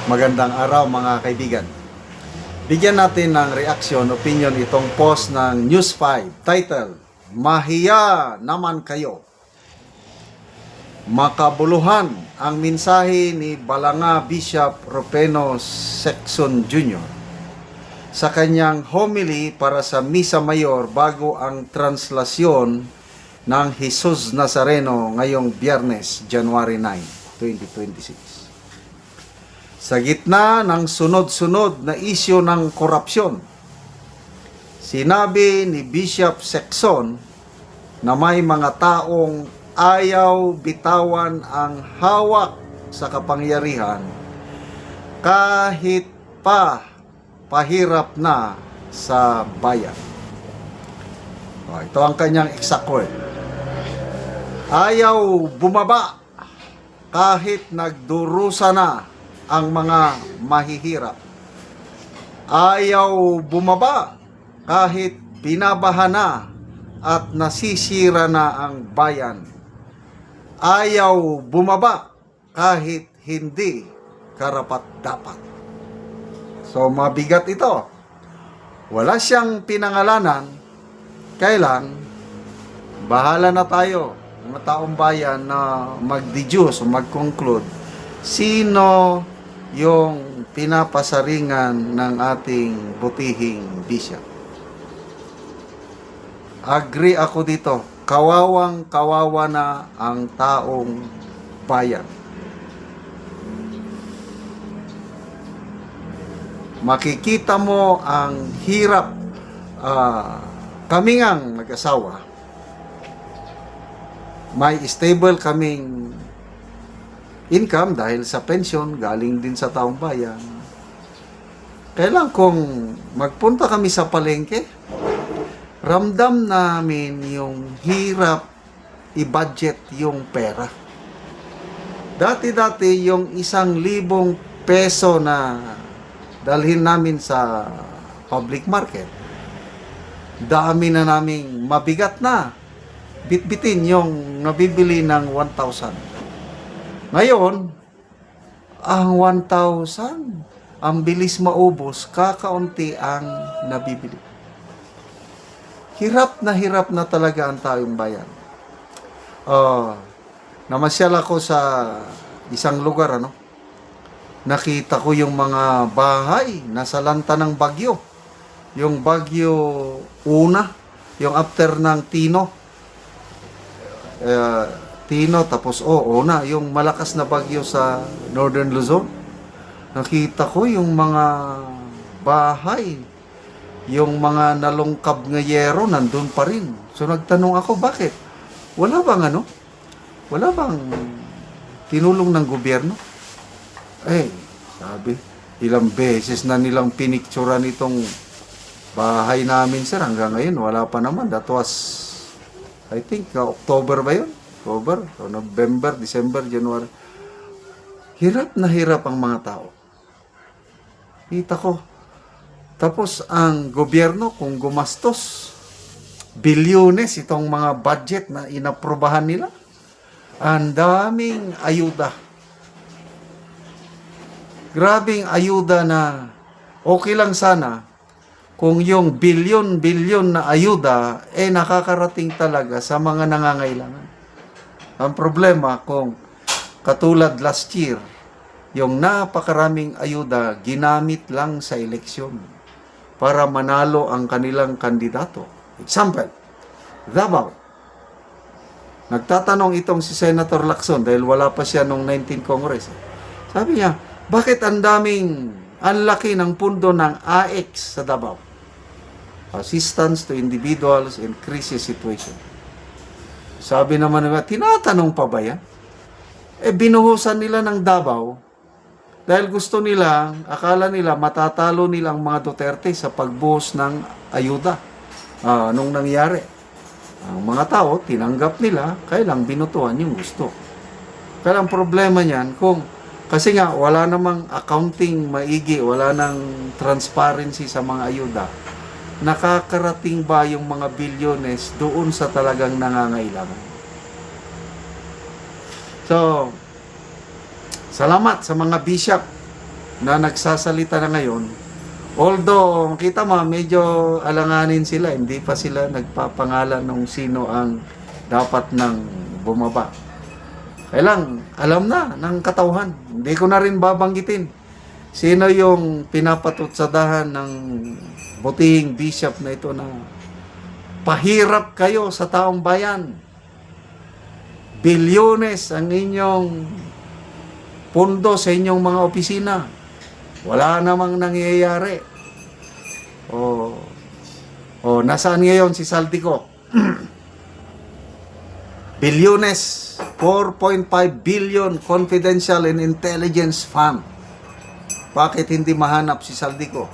Magandang araw mga kaibigan. Bigyan natin ng reaction, opinion itong post ng News 5. Title, Mahiya naman kayo. Makabuluhan ang mensahe ni Balanga Bishop Rufino Sexton Jr. sa kanyang homily para sa Misa Mayor bago ang translasyon ng Jesus Nazareno ngayong Biyernes, January 9, 2026. Sa gitna ng sunod-sunod na isyu ng korupsyon, sinabi ni Bishop Sexton na may mga taong ayaw bitawan ang hawak sa kapangyarihan kahit pa pahirap na sa bayan. Ito ang kanyang exact word. Ayaw bumaba kahit nagdurusa na ang mga mahihirap. Ayaw bumaba kahit binabaha na at nasisira na ang bayan. Ayaw bumaba kahit hindi karapat-dapat. So mabigat ito. Wala siyang pinangalanan. Kailan? Bahala na tayo, mga taong bayan, na mag-deduce o mag-conclude sino yung pinapasaringan ng ating butihing bishop. Agree ako dito. Kawawang-kawawa na ang taong bayan. Makikita mo ang hirap. Kami ngang mag-asawa, may stable kaming income dahil sa pension, galing din sa taong bayan. Kailan kung magpunta kami sa palengke, ramdam namin yung hirap i-budget yung pera. Dati-dati yung 1,000 peso na dalhin namin sa public market, dami na naming mabigat na bitbitin yung nabibili ng 1,000. Ngayon, ang 1,000, ang bilis maubos, kakaunti ang nabibili. Hirap na talaga ang taong bayan. Namasyal ako sa isang lugar, nakita ko yung mga bahay nasa lanta ng bagyo. Yung bagyo una, yung after ng Tino, tapos una, yung malakas na bagyo sa Northern Luzon. Nakita ko yung mga bahay, yung mga nalungkab ng yero, nandun pa rin. So nagtanong ako, bakit? Wala bang tinulong ng gobyerno? Sabi, ilang beses na nilang pinicturan itong bahay namin, sir. Hanggang ngayon, wala pa naman. That was, I think, October ba yun? October, November, December, January. Hirap na hirap ang mga tao. Kita ko. Tapos ang gobyerno, kung gumastos, bilyones itong mga budget na inaprubahan nila, ang daming ayuda. Grabing ayuda na okay lang sana kung yung bilyon na ayuda nakakarating talaga sa mga nangangailangan. Ang problema kung katulad last year, yung napakaraming ayuda ginamit lang sa eleksyon para manalo ang kanilang kandidato. Example, Davao. Nagtatanong itong si Senator Lacson dahil wala pa siya nung 19 Congress. Sabi niya, bakit ang laki ng pundo ng AX sa Davao? Assistance to Individuals in Crisis Situation. Sabi naman nila, tinatanong pa ba yan? Binuhusan nila ng Davao dahil gusto nila, akala nila matatalo nilang mga Duterte sa pagbuhos ng ayuda nung nangyari. Ang mga tao, tinanggap nila, kailang binutuhan yung gusto. Kaya ang problema niyan, kasi nga wala namang accounting maigi, wala nang transparency sa mga ayuda, nakakarating ba yung mga bilyones doon sa talagang nangangailangan? So, salamat sa mga bishop na nagsasalita na ngayon, although kita mo medyo alanganin sila, hindi pa sila nagpapangalan ng sino ang dapat nang bumaba. Kailang alam na ng katauhan. Hindi ko na rin babanggitin sino yung pinapatutsadahan ng butihing bishop na ito na pahirap kayo sa taong bayan. Bilyones ang inyong pondo sa inyong mga opisina. Wala namang nangyayari. Nasaan ngayon si Saldico? Bilyones, 4.5 billion confidential and intelligence fund. Bakit hindi mahanap si Saldico?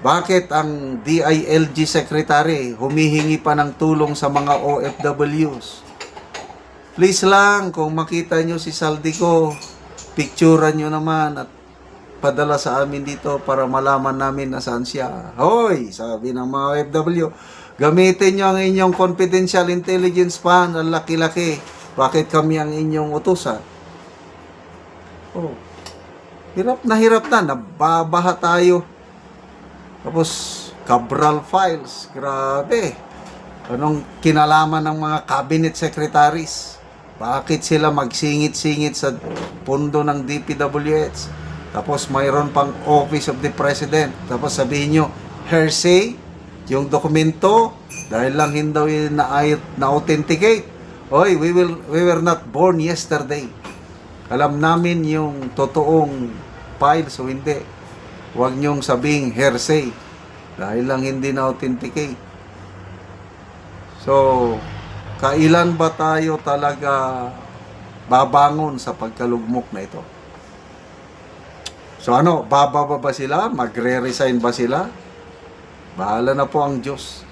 Bakit ang DILG secretary humihingi pa ng tulong sa mga OFWs? Please lang, kung makita nyo si Saldico, picturean nyo naman at padala sa amin dito para malaman namin na saan siya. Hoy, sabi ng mga OFW, gamitin nyo ang inyong confidential intelligence fund, ang laki-laki. Bakit kami ang inyong utusan? Hirap na, nababaha tayo. Tapos, Cabral Files, grabe. Anong kinalaman ng mga cabinet secretaries? Bakit sila magsingit-singit sa pundo ng DPWH? Tapos mayroon pang Office of the President. Tapos sabihin nyo, hearsay, yung dokumento, dahil lang hindi na-authenticate. Oy, we were not born yesterday. Alam namin yung totoong file, so hindi. Huwag nyong sabing hearsay, dahil lang hindi na-authenticate. So, kailan ba tayo talaga babangon sa pagkalugmok na ito? So ano, bababa ba sila? Magre-resign ba sila? Bahala na po ang Diyos.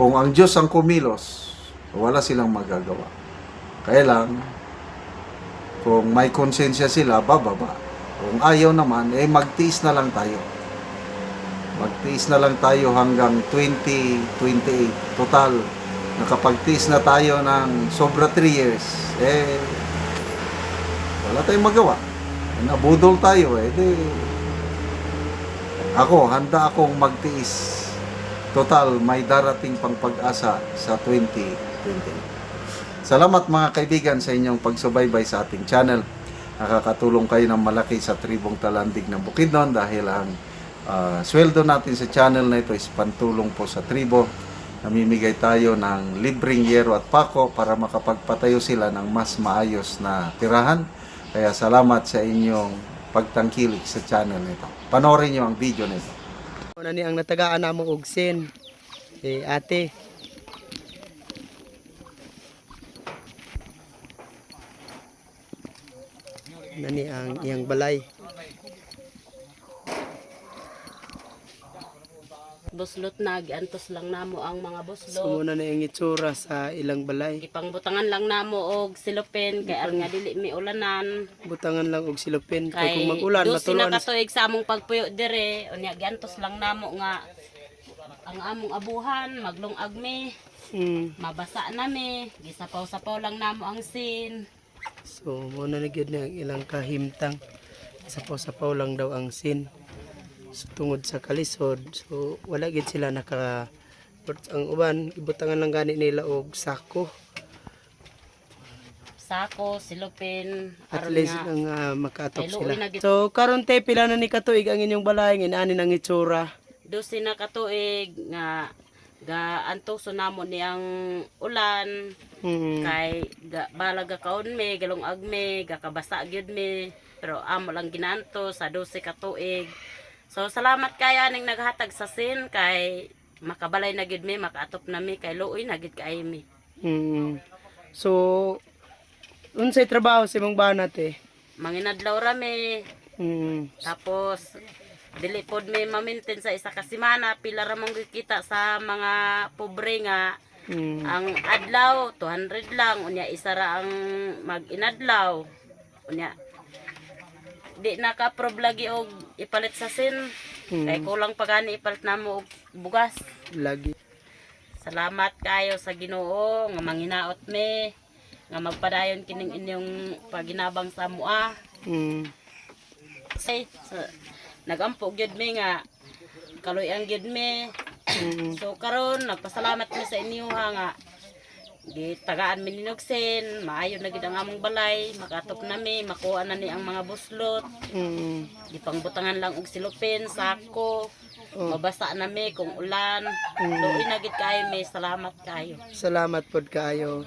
Kung ang Diyos ang kumilos, wala silang magagawa. Kaya lang, kung may konsensya sila, bababa. Kung ayaw naman, magtiis na lang tayo. Magtiis na lang tayo hanggang 2028. Total, nakapagtiis na tayo ng sobra 3 years, wala tayong magawa. Nabudol tayo, ako, handa akong magtiis. Total, may darating pang pag-asa sa 2020. Salamat mga kaibigan sa inyong pagsubaybay sa ating channel. Nakakatulong kayo ng malaki sa tribong Talandig ng Bukidnon dahil ang sweldo natin sa channel na ito is pantulong po sa tribo. Namimigay tayo ng libreng yero at pako para makapagpatayo sila ng mas maayos na tirahan. Kaya salamat sa inyong pagtangkilik sa channel nito. Panoorin nyo ang video nito. Una ni ang natagaan na mong ugsin. Ate. Nani ang iyang balay. Buslot na, giantos lang namo ang mga buslot. So muna na ang itsura sa ilang balay. Gipangbutangan lang namo og silopin kay aron nga dili mi ulanan. Butangan lang og silupin. Kay Kay kung mag-ulan, dosi na matulan. katuig sa among pagpuyo dire, unya giantos lang namo nga ang among abuhan maglungag mi, mabasa na mi, gisapaw-sapaw lang namo ang sin. So muna na gid na ang ilang kahimtang. Sapaw-sapaw lang daw ang sin. So, tungod sa kalisod, so wala gid sila naka ang uban ibutangan lang gani nila og sako. Sako, silopin, At aron least nga ang makaatop Kay luoy sila. na gid- So karon te pila na ni katuig ang inyong balay ngin-ani nang itsura. dosi na katuig nga gaantos namo ni ang ulan. Kay balaga kaon mi, galungag mi, gakabasa gyud mi, pero amo lang ginanto sa 12 ka tuig. So salamat kay aning naghatag sa sin kay makabalay na gyud mi, makaatop na mi kay luoy na gyud kay mi. So unsay trabaho sa imong bana te? Manginadlaw ra mi, tapos dili pod mi ma-maintain sa isa ka semana, pila ra mong kita sa mga pobre nga. Ang adlaw 200 lang, unya isa ra ang mag-inadlaw. Unya di naka-approve lagi og ipalit sa sin. Kay kulang pa gani ipalit namo og bugas. Lagi. Salamat kayo sa Ginoo nga manginaot mi nga magpadayon kining inyong paginabang sa mua. Mm. Say, nagampo gyud mi nga kaloy ang gyud mi. So karon nagpasalamat mi sa inyo ha nga gitagaan mi ninugsen, maayo na gid ang among balay, makatop na mi, makuha na ni ang mga buslot. Gipangbutangan lang og silupin, sako. Mabasa na mi kung ulan. Luoy na gid kayo mi, salamat kayo. Salamat pod kaayo.